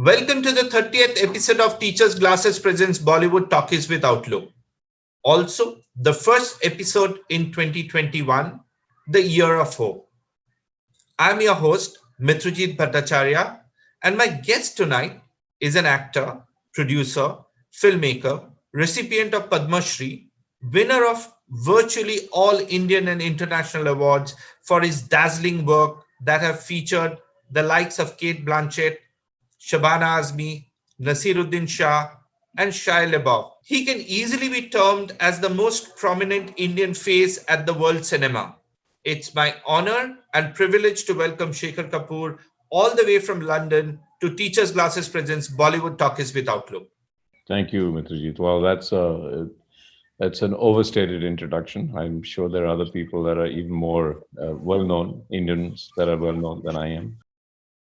Welcome to the 30th episode of Teachers Glasses presents Bollywood TALKies with Outlook. Also, the first episode in 2021, the year of hope. I'm your host, Mitrajit Bhattacharya, and my guest tonight is an actor, producer, filmmaker, recipient of Padma Shri, winner of virtually all Indian and international awards for his dazzling work that have featured the likes of Cate Blanchett, Shabana Azmi, Nasiruddin Shah, and Shia LaBeouf. He can easily be termed as the most prominent Indian face at the world cinema. It's my honor and privilege to welcome Shekhar Kapur all the way from London to Teachers Glasses Presents Bollywood TALKies with Outlook. Thank you, Mitrajit. Well, that's an overstated introduction. I'm sure there are other people that are even more well-known, Indians that are well-known than I am.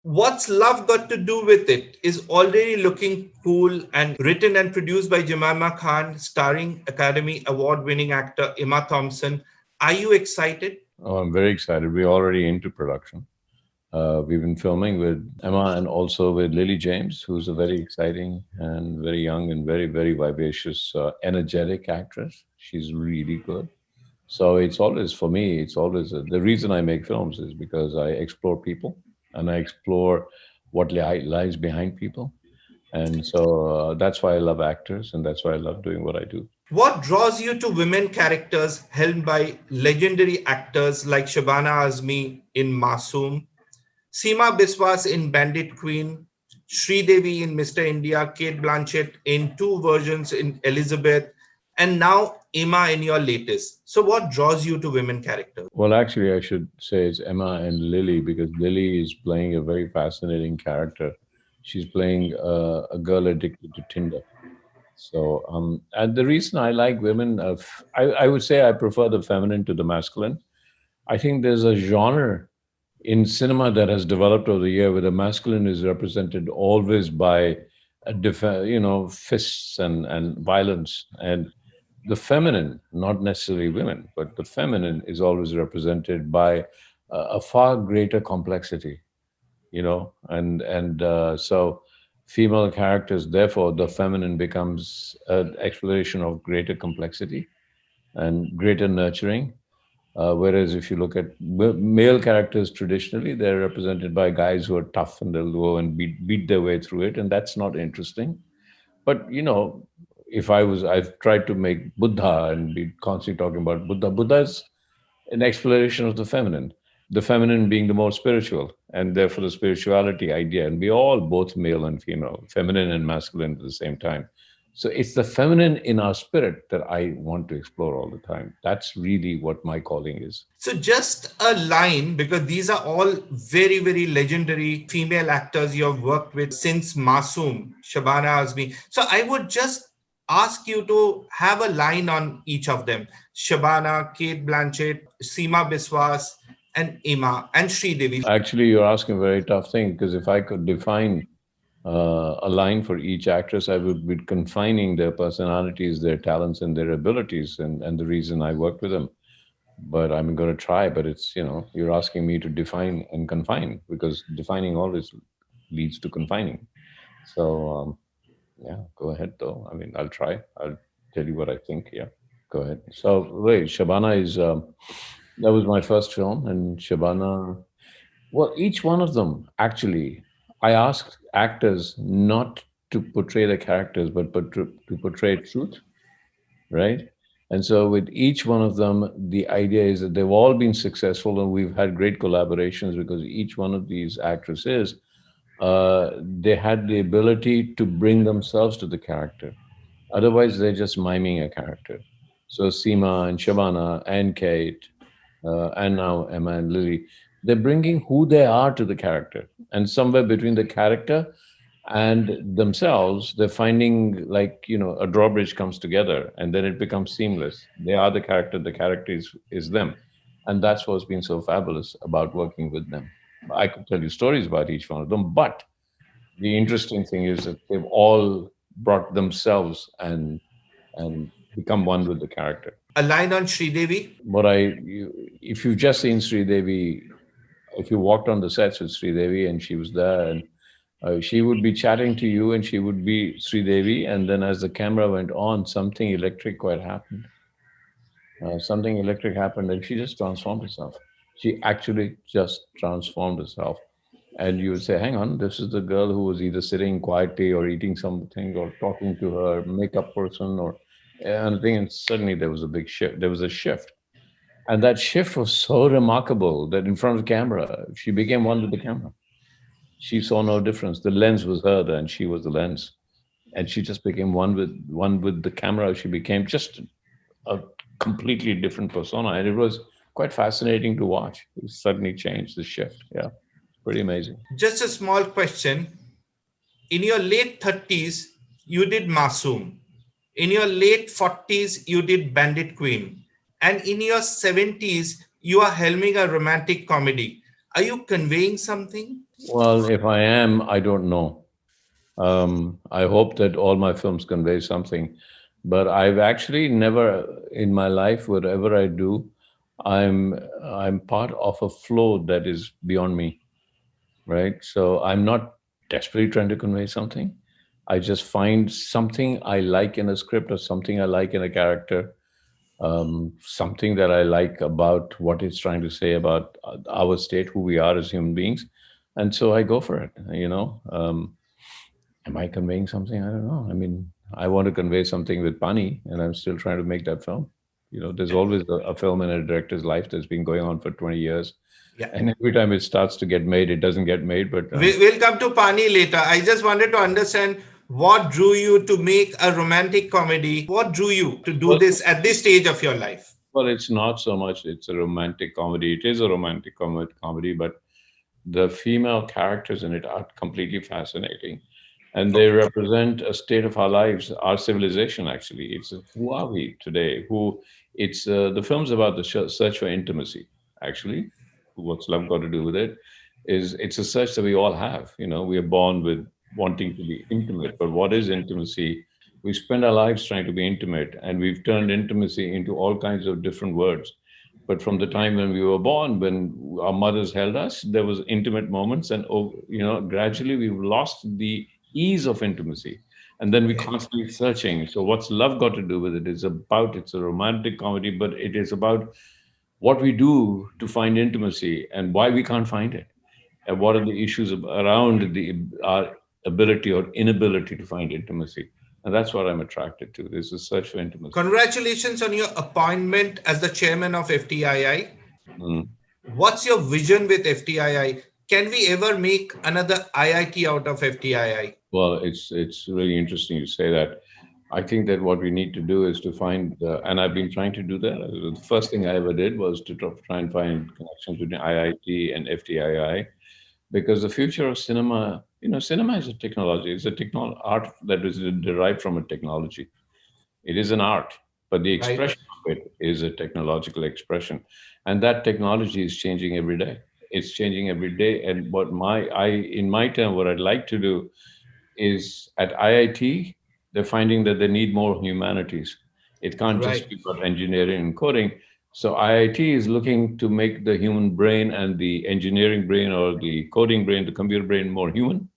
What's Love Got to Do with It is already looking cool and written and produced by Jemima Khan, starring Academy Award-winning actor Emma Thompson. Are you excited? Oh, I'm very excited. We're already into production. We've been filming with Emma and also with Lily James, who's a very exciting and very young and very, very vivacious, energetic actress. She's really good. So it's always, for me, the reason I make films is because I explore people and I explore what lies behind people. And so that's why I love actors and that's why I love doing what I do. What draws you to women characters helmed by legendary actors like Shabana Azmi in Masoom, Seema Biswas in Bandit Queen, Sridevi in Mr. India, Cate Blanchett in two versions in Elizabeth, and now Emma in your latest. So what draws you to women characters? Well, actually, I should say it's Emma and Lily because Lily is playing a very fascinating character. She's playing a girl addicted to Tinder. So, and the reason I like women, I would say I prefer the feminine to the masculine. I think there's a genre in cinema that has developed over the year where the masculine is represented always by, fists and violence, and the feminine, not necessarily women, but the feminine is always represented by a far greater complexity, so female characters, therefore, the feminine becomes an exploration of greater complexity and greater nurturing. Whereas if you look at male characters traditionally, they're represented by guys who are tough and they'll go and beat their way through it, and that's not interesting. But I've tried to make Buddha and be constantly talking about Buddha. Buddha is an exploration of the feminine being the more spiritual, and therefore the spirituality idea. And we all, both male and female, feminine and masculine at the same time. So it's the feminine in our spirit that I want to explore all the time. That's really what my calling is. So just a line, because these are all very, very legendary female actors you have worked with since Masoom, Shabana Azmi. So I would just ask you to have a line on each of them. Shabana, Cate Blanchett, Seema Biswas, and Emma, and Sridevi. Actually, you're asking a very tough thing because if I could define a line for each actress, I would be confining their personalities, their talents, and their abilities, and the reason I worked with them. But I'm going to try. But it's, you're asking me to define and confine because defining always leads to confining. So, yeah, go ahead, though. I mean, I'll try. I'll tell you what I think. Yeah, go ahead. So, wait, Shabana is, that was my first film. And Shabana, well, each one of them, actually, I asked actors not to portray the characters, but to portray truth, right? And so with each one of them, the idea is that they've all been successful and we've had great collaborations because each one of these actresses, they had the ability to bring themselves to the character. Otherwise, they're just miming a character. So Seema and Shabana and Kate, and now Emma and Lily, they're bringing who they are to the character. And somewhere between the character and themselves, they're finding a drawbridge comes together and then it becomes seamless. They are the character is them. And that's what's been so fabulous about working with them. I could tell you stories about each one of them, but the interesting thing is that they've all brought themselves and become one with the character. A line on Sridevi. If you've just seen Sridevi, if you walked on the sets with Sridevi and she was there, and She would be chatting to you and she would be Sridevi. And then as the camera went on, something electric quite happened. Something electric happened and she just transformed herself. She actually just transformed herself. And you would say, hang on, this is the girl who was either sitting quietly or eating something or talking to her makeup person or anything. And suddenly there was a big shift. There was a shift. And that shift was so remarkable that in front of the camera, she became one with the camera. She saw no difference. The lens was her and she was the lens. And she just became one with the camera. She became just a completely different persona. And it was quite fascinating to watch. It suddenly changed the shift. Yeah. Pretty amazing. Just a small question. In your late 30s, you did Masoom. In your late 40s, you did Bandit Queen. And in your 70s, you are helming a romantic comedy. Are you conveying something? Well, if I am, I don't know. I hope that all my films convey something, but I've actually never in my life, whatever I do, I'm part of a flow that is beyond me, right? So I'm not desperately trying to convey something. I just find something I like in a script or something I like in a character, something that I like about what it's trying to say about our state, who we are as human beings, and so I go for it. Am I conveying something? I don't know. I mean, I want to convey something with Pani, and I'm still trying to make that film. There's always a film in a director's life that's been going on for 20 years. Yeah. And every time it starts to get made, it doesn't get made. But We'll come to Pani later. I just wanted to understand what drew you to make a romantic comedy. What drew you to do well, this at this stage of your life? well, it's not so much it's a romantic comedy. It is a romantic comedy, but the female characters in it are completely fascinating. And they Okay. represent a state of our lives, our civilization, actually. It's who are we today? The film's about the search for intimacy, actually. What's love got to do with it? It's a search that we all have. We are born with wanting to be intimate, but what is intimacy? We spend our lives trying to be intimate, and we've turned intimacy into all kinds of different words. But from the time when we were born, when our mothers held us, there was intimate moments, and gradually we've lost the ease of intimacy, and then we Okay. constantly searching. So what's love got to do with it? It's a romantic comedy, but it is about what we do to find intimacy and why we can't find it, and what are the issues around our ability or inability to find intimacy. And that's what I'm attracted to. There's a search for intimacy. Congratulations on your appointment as the chairman of FTII. Mm. What's your vision with FTII? Can we ever make another IIT out of FTII? Well, it's really interesting you say that. I think that what we need to do is to find, and I've been trying to do that. The first thing I ever did was to try and find connections between IIT and FTII, because the future of cinema, cinema is a technology. It's a art that is derived from a technology. It is an art, but the Right. expression of it is a technological expression, and that technology is changing every day. It's changing every day, and in my term, what I'd like to do is at IIT, they're finding that they need more humanities. It can't Right. just be about engineering and coding. So IIT is looking to make the human brain and the engineering brain or the coding brain, the computer brain more human.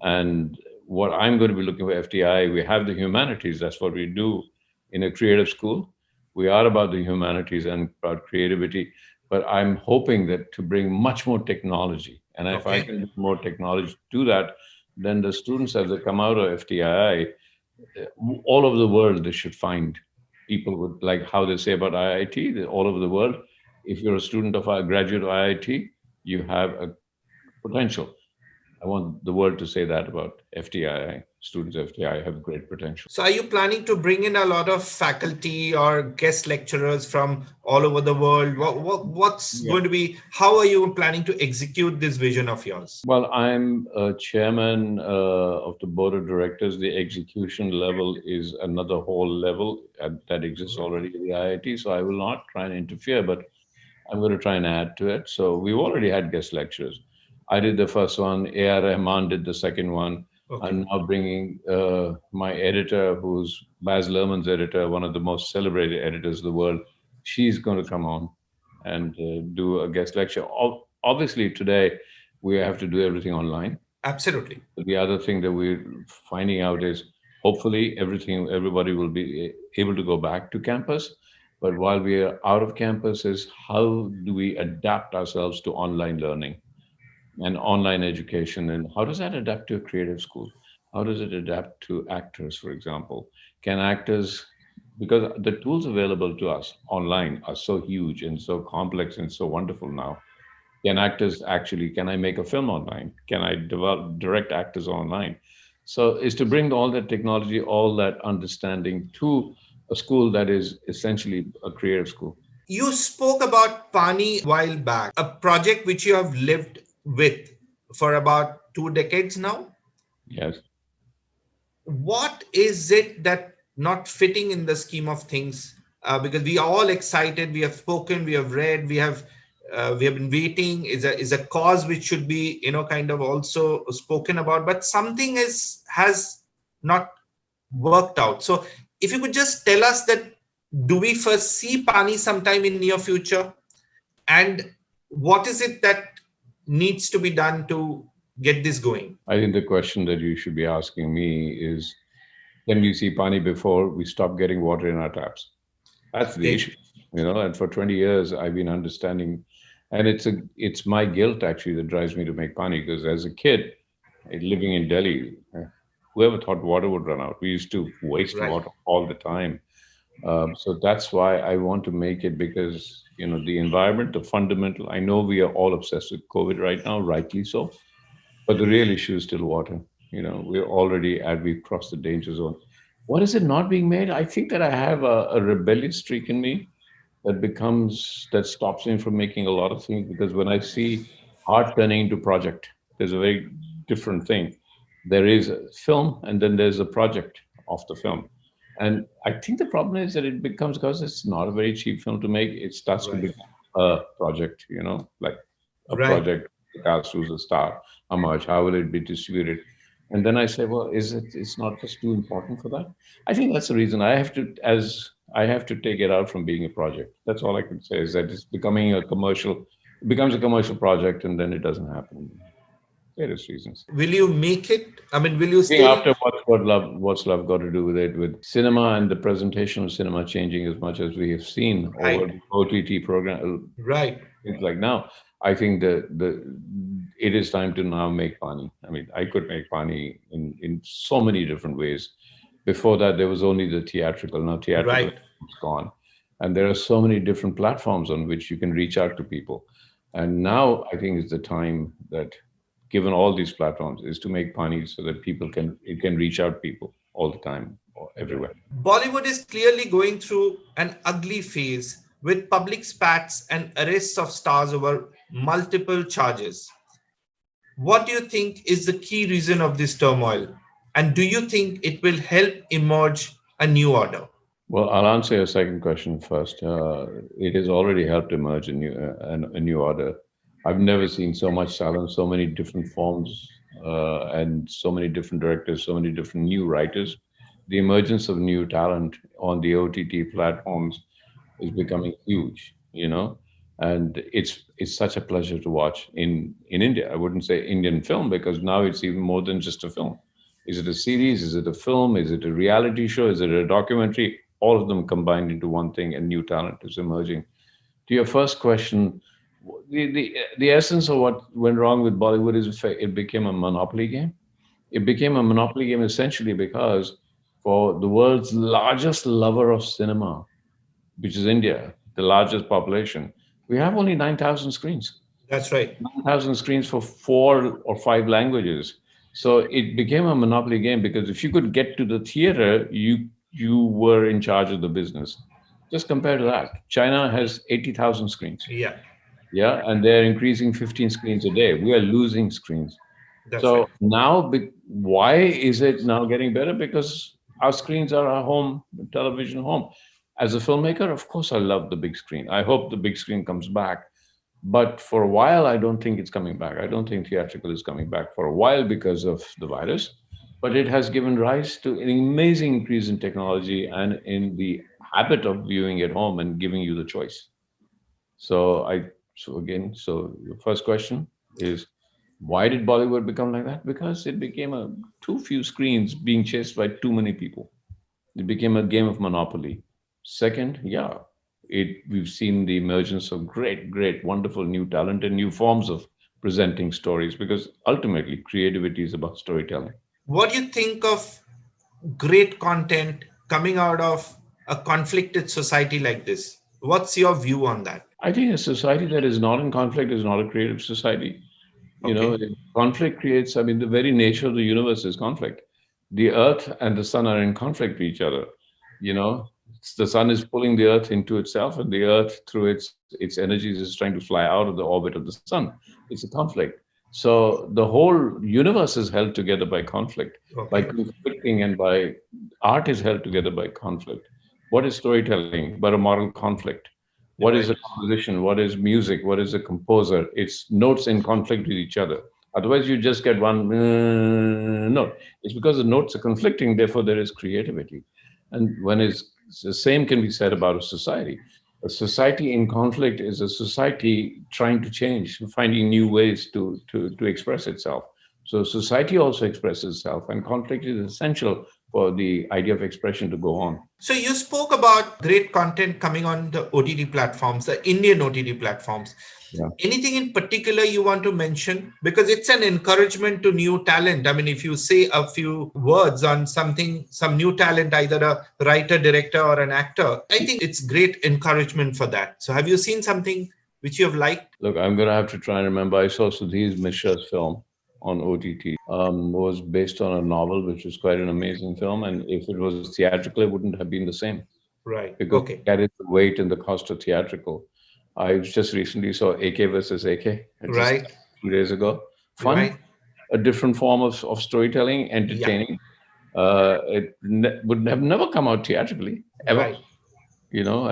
And what I'm going to be looking for FTI, we have the humanities. That's what we do in a creative school. We are about the humanities and about creativity. But I'm hoping that to bring much more technology. And if I Okay. can bring more technology to that, then the students as they come out of FTII, all over the world, they should find people with, like how they say about IIT, all over the world. If you're a student of a graduate of IIT, you have a potential. I want the world to say that about FTII. Students of FTII have great potential. So, are you planning to bring in a lot of faculty or guest lecturers from all over the world? What's Yeah. going to be, how are you planning to execute this vision of yours? Well, I'm a chairman of the board of directors. The execution level is another whole level that exists already in the IIT. So I will not try and interfere, but I'm going to try and add to it. So we've already had guest lectures. I did the first one. A.R. Rahman did the second one. Okay. I'm now bringing my editor, who's Baz Luhrmann's editor, one of the most celebrated editors of the world. She's going to come on and do a guest lecture. Obviously, today we have to do everything online. Absolutely. The other thing that we're finding out is hopefully everybody will be able to go back to campus. But while we are out of campus, is how do we adapt ourselves to online learning and online education? And how does that adapt to a creative school? How does it adapt to actors, for example? Can actors, because the tools available to us online are so huge and so complex and so wonderful now, can actors actually, can I make a film online? Can I develop direct actors online? So is to bring all that technology, all that understanding to a school that is essentially a creative school. You spoke about Pani while back, a project which you have lived with for about 2 decades now. Yes. What is it that not fitting in the scheme of things? Because we are all excited, we have spoken, we have read, we have been waiting. Is a cause which should be kind of also spoken about, but something is has not worked out. So if you could just tell us that, do we first see Pani sometime in near future, and what is it that needs to be done to get this going? I think the question that you should be asking me is, can we see Pani before we stop getting water in our taps? That's the Okay. issue, and for 20 years, I've been understanding, and it's my guilt actually that drives me to make Pani, because as a kid, living in Delhi, whoever thought water would run out? We used to waste Right. water all the time. So that's why I want to make it, because the environment, the fundamental. I know we are all obsessed with COVID right now, rightly so, but the real issue is still water. We've crossed the danger zone. What is it not being made? I think that I have a rebellious streak in me that stops me from making a lot of things, because when I see art turning into project, there's a very different thing. There is a film, and then there's a project of the film. And I think the problem is that it becomes, because it's not a very cheap film to make, it starts to Right. become a project, like a Right. project, the cast, who's a star, how much, how will it be distributed? And then I say, well, it's not just too important for that? I think that's the reason I have to take it out from being a project. That's all I can say, is that it becomes a commercial project, and then it doesn't happen. Various reasons. Will you make it? I mean, will you I think still? after what's love got to do with it, with cinema and the presentation of cinema changing as much as we have seen over Right. the OTT program, Right. things like now, I think the it is time to now make Pani. I mean, I could make Pani in so many different ways. Before that, there was only the theatrical. Now theatrical Right. is gone, and there are so many different platforms on which you can reach out to people. And now I think is the time that, given all these platforms, is to make Pani so that it can reach out people all the time or Right. everywhere. Bollywood is clearly going through an ugly phase with public spats and arrests of stars over multiple charges. What do you think is the key reason of this turmoil? And do you think it will help emerge a new order? Well, I'll answer your second question first. It has already helped emerge a new order. I've never seen so much talent, so many different forms, and so many different directors, so many different new writers. The emergence of new talent on the OTT platforms is becoming huge, and it's such a pleasure to watch in India. I wouldn't say Indian film, because now it's even more than just a film. Is it a series? Is it a film? Is it a reality show? Is it a documentary? All of them combined into one thing, and new talent is emerging. To your first question, the essence of what went wrong with Bollywood is it became a monopoly game. It became a monopoly game essentially because, for the world's largest lover of cinema, which is India, the largest population, we have only 9,000 screens. That's right. 9,000 screens for 4 or 5 languages. So it became a monopoly game, because if you could get to the theater, you were in charge of the business. Just compare to that. China has 80,000 screens. Yeah, Yeah, and they're increasing 15 screens a day. We are losing screens. that's right. So now, why is it now getting better? Because our screens are our home television home. As a filmmaker, of course, I love the big screen. I hope the big screen comes back. But for a while, I don't think it's coming back. I don't think theatrical is coming back for a while because of the virus. But it has given rise to an amazing increase in technology and in the habit of viewing at home and giving you the choice. So your first question is, Why did Bollywood become like that? Because it became a too few screens being chased by too many people. It became a game of monopoly. Second, yeah, we've seen the emergence of great, wonderful new talent and new forms of presenting stories because ultimately creativity is about storytelling. What do you think of great content coming out of a conflicted society like this? What's your view on that? I think a society that is not in conflict is not a creative society. You know, Okay. conflict creates, I mean, the very nature of the universe is conflict. The earth and the sun are in conflict with each other. You know, the sun is pulling the earth into itself, and the earth, through its energies, is trying to fly out of the orbit of the sun. It's a conflict. So the whole universe is held together by conflict, by Okay. conflicting, and by art is held together by conflict. What is storytelling but a moral conflict? What is a Right. composition? What is music? What is a composer? It's notes in conflict with each other. Otherwise, you just get one note. It's because the notes are conflicting, therefore, there is creativity. And when it's the same can be said about a society. A society in conflict is a society trying to change, finding new ways to express itself. So society also expresses itself, and conflict is essential for the idea of expression to go on. So you spoke about great content coming on the OTT platforms, the Indian OTT platforms. Yeah. Anything in particular you want to mention? Because it's an encouragement to new talent. I mean, if you say a few words on something, some new talent, either a writer, director, or an actor, I think it's great encouragement for that. So have you seen something which you have liked? Look, I'm going to have to try and remember. I saw Sudhir Mishra's film on OTT. Was based on a novel, which was quite an amazing film. And if it was theatrical, it wouldn't have been the same Right. because it Okay. carried the weight and the cost of theatrical. I just recently saw AK versus AK just Right. 2 days ago. Fun, Right. a different form of storytelling, Yeah. entertaining. Would have never come out theatrically ever, Right.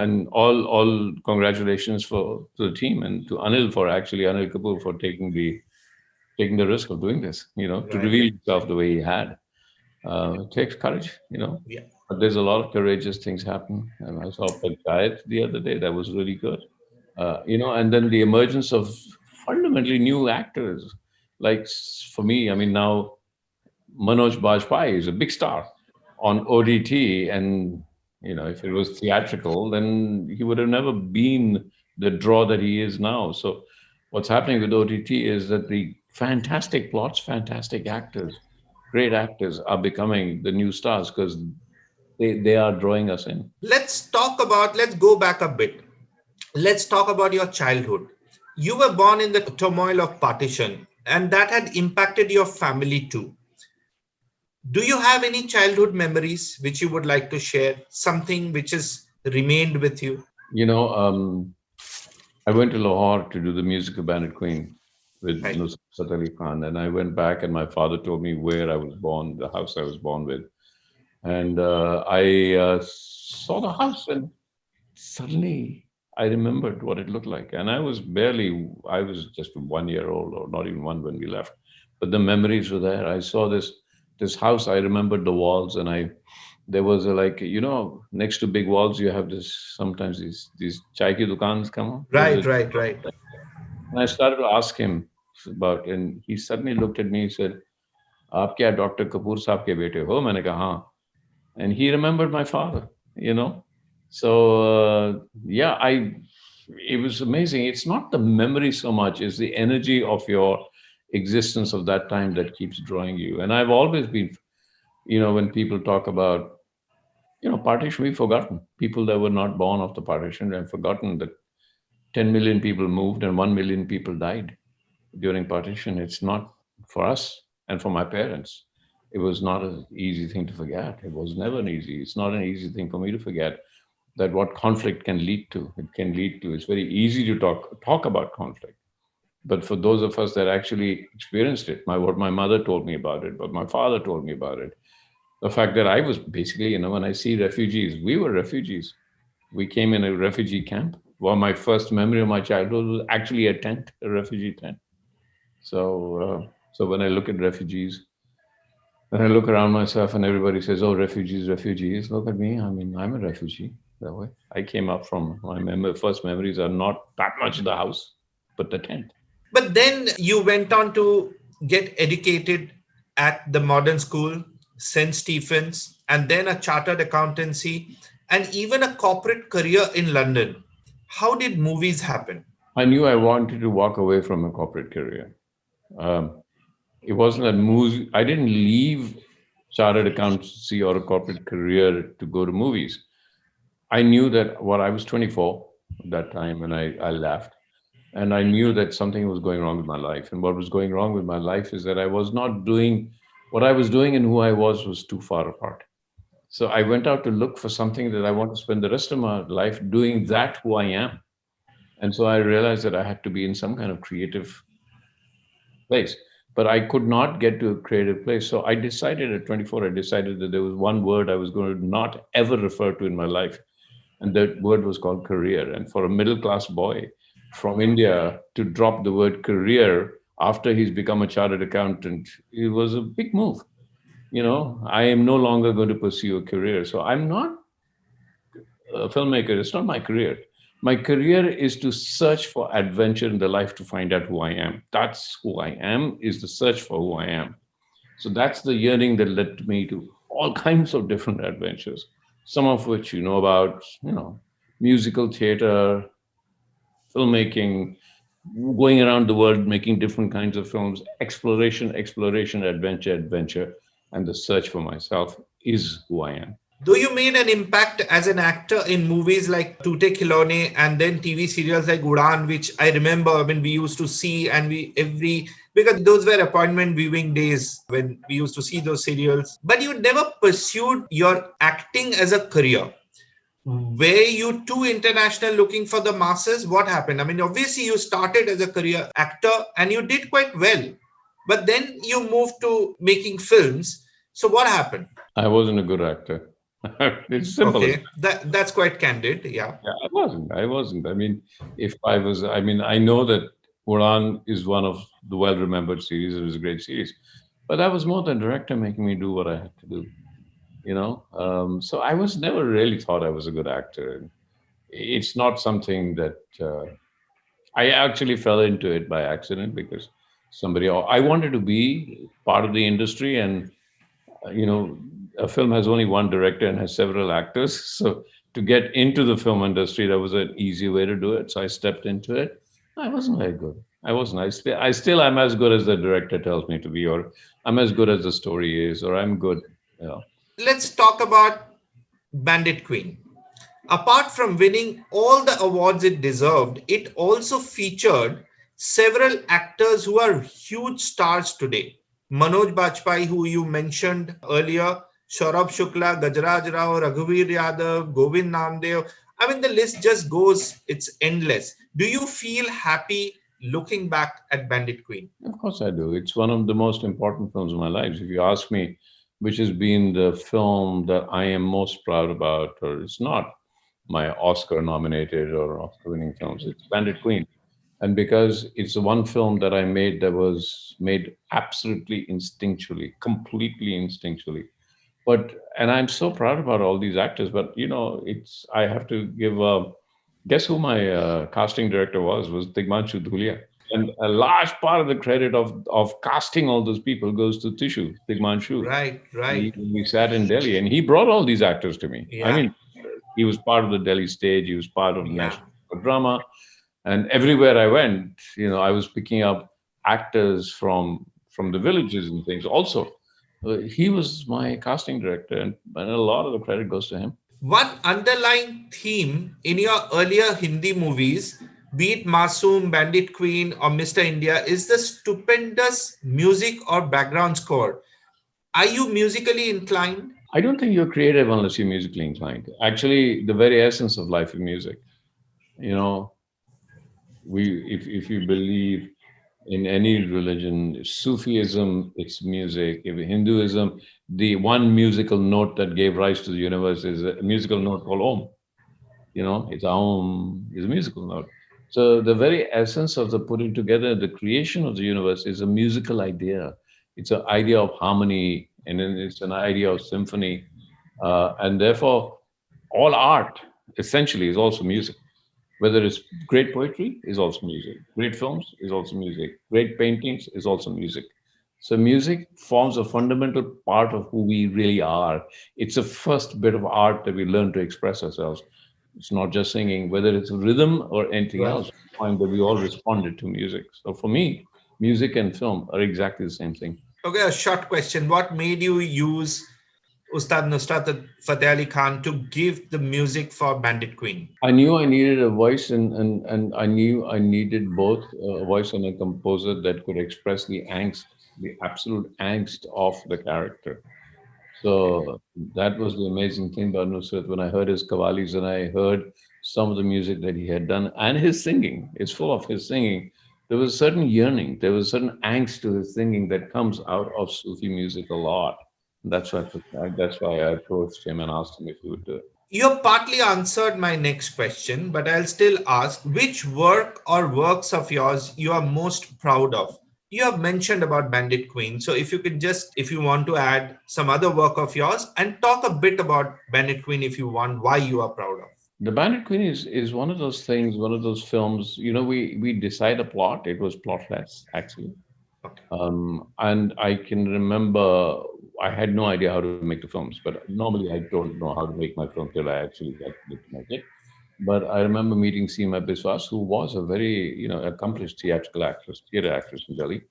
and all congratulations for to the team and to Anil for actually Anil Kapoor for taking the risk of doing this, to Right. reveal himself the way he had. It takes courage, Yeah. but there's a lot of courageous things happen. And I saw Panchayat the other day, that was really good. And then the emergence of fundamentally new actors. Like for me, I mean, now Manoj Bajpayee is a big star on ODT, and if it was theatrical, then he would have never been the draw that he is now. So, what's happening with ODT is that the fantastic plots, fantastic actors, great actors are becoming the new stars because they are drawing us in. Let's go back a bit. Let's talk about your childhood. You were born in the turmoil of partition, and that had impacted your family too. Do you have any childhood memories which you would like to share? Something which has remained with you? You know, I went to Lahore to do the music of Bandit Queen with Right. Nusrat Ali Khan, and I went back, and my father told me where I was born, the house I was born with, and I saw the house, and suddenly I remembered what it looked like, and I was just 1 year old, or not even one when we left, but the memories were there. I saw this house. I remembered the walls, and there was a, like, next to big walls you have this, sometimes these chai ki dukans come on. There's Right, a, right, right. and I started to ask him about, and he suddenly looked at me. He said, "आप क्या doctor Kapoor साहब के बेटे हो?" मैंने कहा हाँ. And he remembered my father. you know so yeah, I it was amazing. It's not the memory so much, it's the energy of your existence of that time that keeps drawing you. And I've always been, when people talk about, partition, we've forgotten people that were not born of the partition, and forgotten that 10 million people moved and 1 million people died during partition. It's not for us and for my parents. It was not an easy thing to forget. It was never an easy. It's not an easy thing for me to forget that what conflict can lead to. It can lead to. It's very easy to talk about conflict, but for those of us that actually experienced it, what my mother told me about it, what my father told me about it, the fact that I was basically, when I see refugees, we were refugees. We came in a refugee camp. Well, my first memory of my childhood was actually a tent, a refugee tent. So when I look at refugees, when I look around myself and everybody says, "Oh, refugees, refugees," look at me. I mean, I'm a refugee that way. I came up from first memories are not that much the house, but the tent. But then you went on to get educated at the modern school, St. Stephen's, and then a chartered accountancy, and even a corporate career in London. How did movies happen? I knew I wanted to walk away from a corporate career. Um, it wasn't that movies. I didn't leave chartered accountancy or a corporate career to go to movies. I knew that I was 24 at that time when I left. And I knew that something was going wrong with my life. And what was going wrong with my life is that I was not doing what I was doing, and who I was too far apart. So I went out to look for something that I want to spend the rest of my life doing that who I am. And so I realized that I had to be in some kind of creative place. But I could not get to a creative place. So I decided at 24, I decided that there was one word I was going to not ever refer to in my life. And that word was called career. And for a middle class boy from India to drop the word career after he's become a chartered accountant, it was a big move. I am no longer going to pursue a career. So I'm not a filmmaker. It's not my career. My career is to search for adventure in the life to find out who I am. That's who I am, is the search for who I am. So that's the yearning that led me to all kinds of different adventures, some of which you know about, musical theater, filmmaking, going around the world, making different kinds of films, exploration, adventure, adventure, and the search for myself is who I am. Though you made an impact as an actor in movies like Tute Khilone and then TV serials like Udan, which I remember, we used to see, and because those were appointment viewing days when we used to see those serials. But you never pursued your acting as a career. Were you too international looking for the masses? What happened? Obviously you started as a career actor and you did quite well, but then you moved to making films. So what happened? I wasn't a good actor. It's simple as Okay, that's quite candid. Yeah. yeah, I wasn't. If I was, I know that Uran is one of the well-remembered series. It was a great series, but that was more than director making me do what I had to do. So I was never really thought I was a good actor. It's not something that I actually fell into it by accident because I wanted to be part of the industry, and uh, you know, a film has only one director and has several actors. So to get into the film industry, that was an easy way to do it. So I stepped into it. I wasn't very good. I wasn't. I still am as good as the director tells me to be, or I'm as good as the story is, or I'm good. You know. Let's talk about Bandit Queen. Apart from winning all the awards it deserved, it also featured several actors who are huge stars today. Manoj Bajpayee, who you mentioned earlier, Saurabh Shukla, Gajaraj Rao, Raghuveer Yadav, Govind Namdev. The list just goes, it's endless. Do you feel happy looking back at Bandit Queen? Of course, I do. It's one of the most important films of my life. If you ask me, which has been the film that I am most proud about, or it's not my Oscar nominated or Oscar winning films, it's Bandit Queen. And because it's the one film that I made that was made absolutely instinctually, completely instinctually. And I'm so proud about all these actors, but I have to give, guess who my casting director was Tigmanshu Dhulia. And a large part of the credit of casting all those people goes to Tishu, Tigmanshu. Right, right. We sat in Delhi and he brought all these actors to me. Yeah, He was part of the Delhi stage, he was part of the yeah. National Drama. And everywhere I went, I was picking up actors from the villages and things. Also, he was my casting director, and a lot of the credit goes to him. One underlying theme in your earlier Hindi movies, be it Masoom, Bandit Queen, or Mr. India, is the stupendous music or background score. Are you musically inclined? I don't think you're creative unless you're musically inclined. Actually, the very essence of life is music. You know, if you believe in any religion, Sufism, it's music. If Hinduism, the one musical note that gave rise to the universe is a musical note called Om. It's Aum is a musical note. So the very essence of the putting together, the creation of the universe is a musical idea. It's an idea of harmony, and then it's an idea of symphony, and therefore, all art essentially is also music. Whether it's great poetry is also music, great films is also music, great paintings is also music. So music forms a fundamental part of who we really are. It's the first bit of art that we learn to express ourselves. It's not just singing, whether it's rhythm or anything Right. else. We find that we all responded to music. So for me, music and film are exactly the same thing. Okay, a short question. What made you use Ustad Nusrat Fateh Ali Khan to give the music for Bandit Queen? I knew I needed a voice, and I knew I needed both a voice and a composer that could express the angst, the absolute angst of the character. So that was the amazing thing about Nusrat. When I heard his qawwalis and I heard some of the music that he had done and his singing, it's full of his singing. There was a certain yearning, there was a certain angst to his singing that comes out of Sufi music a lot. That's why I approached him and asked him if he would do it. You have partly answered my next question, but I'll still ask which work or works of yours you are most proud of. You have mentioned about Bandit Queen, so if you could just, if you want to add some other work of yours and talk a bit about Bandit Queen if you want, why you are proud of. The Bandit Queen is one of those things, one of those films. We decide a plot. It was plotless, actually. Okay. And I can remember I had no idea how to make the films, but normally I don't know how to make my film till I actually get to make it. But I remember meeting Seema Biswas, who was a very, accomplished theatrical actress, theater actress in Delhi,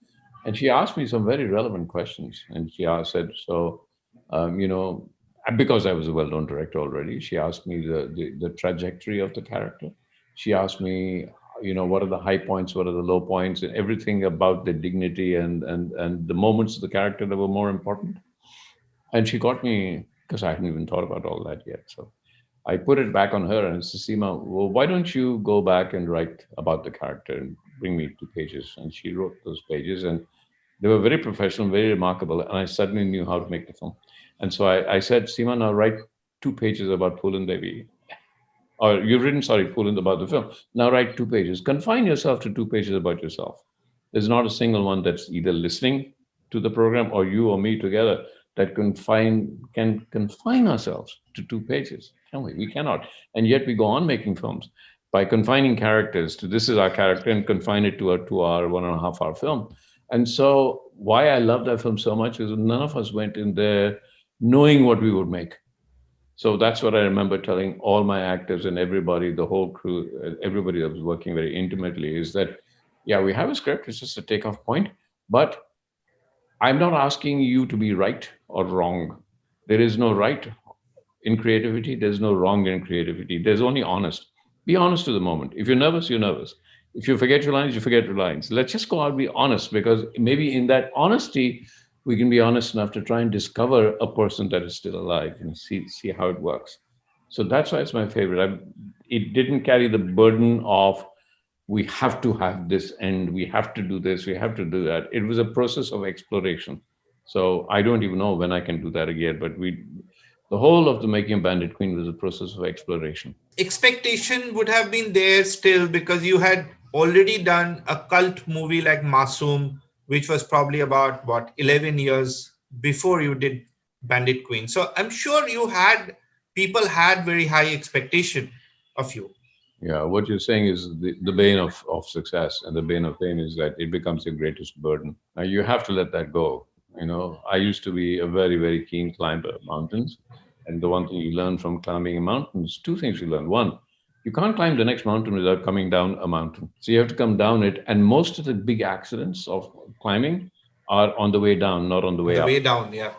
and she asked me some very relevant questions. And said, so, because I was a well-known director already, she asked me the trajectory of the character. She asked me, what are the high points, what are the low points, and everything about the dignity and the moments of the character that were more important. And she got me because I hadn't even thought about all that yet. So I put it back on her and said, Seema, well, why don't you go back and write about the character and bring me 2 pages? And she wrote those pages, and they were very professional, very remarkable. And I suddenly knew how to make the film. And so I said, Seema, now write 2 pages about Poolan Devi. Or you've written, sorry, Poolan, about the film. Now write 2 pages. Confine yourself to 2 pages about yourself. There's not a single one that's either listening to the program or you or me together that can confine ourselves to 2 pages. Can we? We cannot. And yet we go on making films by confining characters to this is our character and confine it to a 2 hour, 1.5 hour film. And so why I love that film so much is none of us went in there knowing what we would make. So that's what I remember telling all my actors and everybody, the whole crew, everybody that was working very intimately is that, yeah, we have a script, it's just a takeoff point, but I'm not asking you to be right or wrong. There is no right in creativity, there's no wrong in creativity. There's only honest. Be honest to the moment. If you're nervous, you're nervous. If you forget your lines, you forget your lines. Let's just go out and be honest because maybe in that honesty, we can be honest enough to try and discover a person that is still alive and see how it works. So that's why it's my favorite. It didn't carry the burden of we have to have this end, we have to do this, we have to do that. It was a process of exploration. So I don't even know when I can do that again, but the whole of the making of Bandit Queen was a process of exploration. Expectation would have been there still because you had already done a cult movie like Masoom, which was probably about what 11 years before you did Bandit Queen. So I'm sure people had very high expectation of you. Yeah, what you're saying is the bane of success and the bane of fame is that it becomes your greatest burden. Now you have to let that go. I used to be a very, very keen climber of mountains. And the one thing you learn from climbing a mountain is two things you learn. One, you can't climb the next mountain without coming down a mountain. So you have to come down it. And most of the big accidents of climbing are on the way down, not on the On way the up. way down, yeah.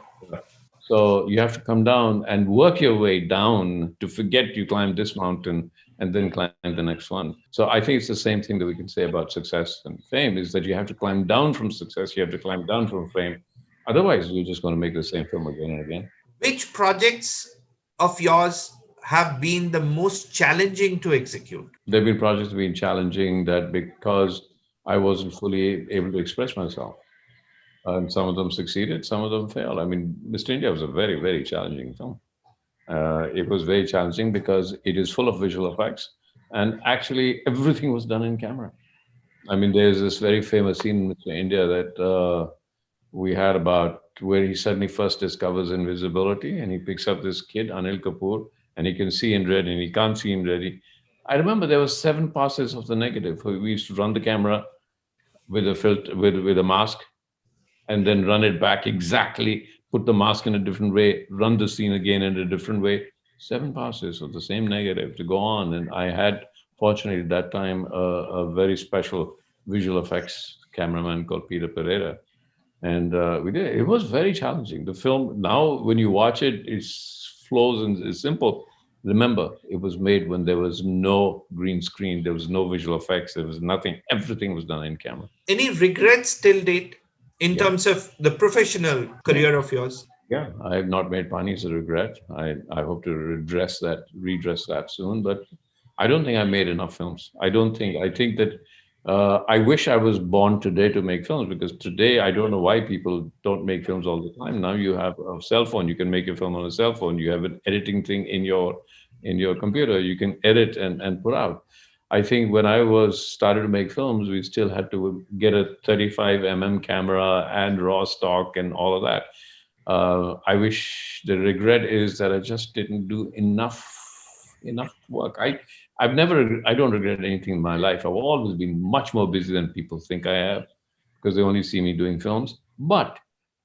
So you have to come down and work your way down to forget you climbed this mountain and then climb the next one. So I think it's the same thing that we can say about success and fame is that you have to climb down from success, you have to climb down from fame. Otherwise, you're just going to make the same film again and again. Which projects of yours have been the most challenging to execute? There have been projects that have been challenging that because I wasn't fully able to express myself. And some of them succeeded, some of them failed. I mean, Mr. India was a very, very challenging film. It was very challenging because it is full of visual effects, and actually everything was done in camera. I mean, there's this very famous scene in Mr. India that we had about where he suddenly first discovers invisibility, and he picks up this kid, Anil Kapoor, and he can see in red, and he can't see in red. I remember there were 7 passes of the negative. We used to run the camera with a filter, with a mask, and then run it back exactly, put the mask in a different way, run the scene again in a different way. 7 passes of the same negative to go on. And I had, fortunately, at that time, a very special visual effects cameraman called Peter Pereira. And we did. It was very challenging. The film, now when you watch it, it flows and it's simple. Remember, it was made when there was no green screen, there was no visual effects, there was nothing. Everything was done in camera. Any regrets till date in Yeah. terms of the professional career of yours? Yeah, I have not made Pani as a regret. I hope to redress that soon. But I don't think I made enough films. I think that I wish I was born today to make films, because today I don't know why people don't make films all the time. Now you have a cell phone, you can make a film on a cell phone. You have an editing thing in your computer. You can edit and put out. I think when I started to make films, we still had to get a 35 camera and raw stock and all of that. I wish, the regret is that I just didn't do enough work. I don't regret anything in my life. I've always been much more busy than people think I have, because they only see me doing films. But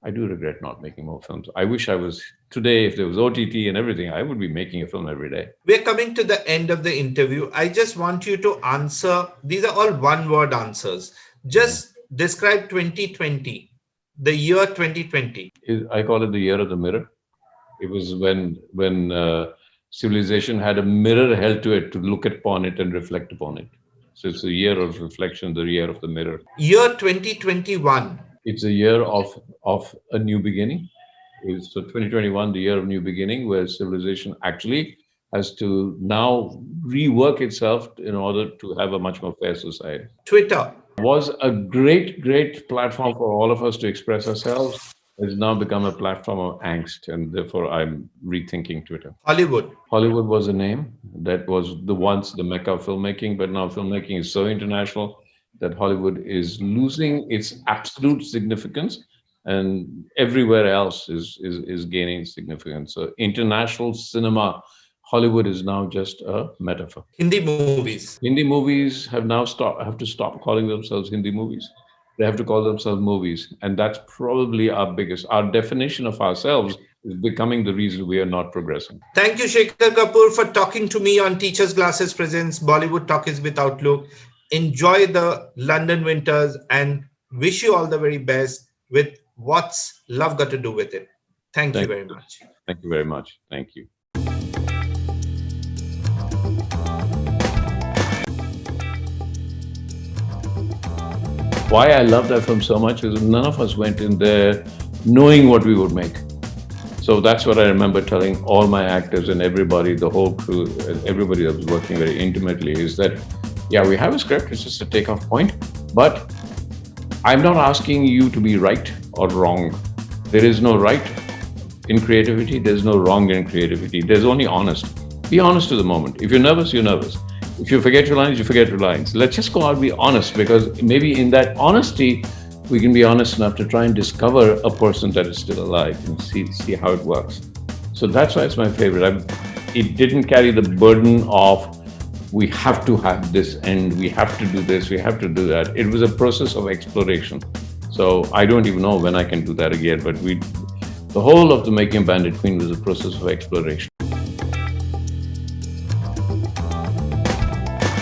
I do regret not making more films. I wish I was today, if there was OTT and everything, I would be making a film every day. We're coming to the end of the interview. I just want you to answer. These are all one-word answers. Just describe 2020, the year 2020. I call it the year of the mirror. It was when civilization had a mirror held to it to look upon it and reflect upon it. So it's a year of reflection, the year of the mirror. Year 2021. It's a year of a new beginning. So 2021, the year of new beginning, where civilization actually has to now rework itself in order to have a much more fair society. Twitter. Was a great platform for all of us to express ourselves. It's now become a platform of angst, and therefore I'm rethinking Twitter. Hollywood. Hollywood was a name that was once the mecca of filmmaking, but now filmmaking is so international that Hollywood is losing its absolute significance, and everywhere else is gaining significance. So international cinema, Hollywood is now just a metaphor. Hindi movies. Hindi movies have to stop calling themselves Hindi movies. They have to call themselves movies. And that's probably our definition of ourselves is becoming the reason we are not progressing. Thank you, Shekhar Kapur, for talking to me on Teachers Glasses Presents Bollywood Talkies with Outlook. Enjoy the London winters and wish you all the very best with what's love got to do with it. Thank you very much. Thank you very much. Thank you. Why I love that film so much is none of us went in there knowing what we would make. So that's what I remember telling all my actors and everybody, the whole crew, everybody that was working very intimately, is that, yeah, we have a script, it's just a takeoff point, but I'm not asking you to be right or wrong. There is no right in creativity, there's no wrong in creativity, there's only honest. Be honest to the moment. If you're nervous, you're nervous. If you forget your lines, you forget your lines. Let's just go out and be honest, because maybe in that honesty, we can be honest enough to try and discover a person that is still alive and see how it works. So that's why it's my favorite. It didn't carry the burden of, we have to have this end, we have to do this, we have to do that. It was a process of exploration. So I don't even know when I can do that again, but the whole of the making of Bandit Queen was a process of exploration.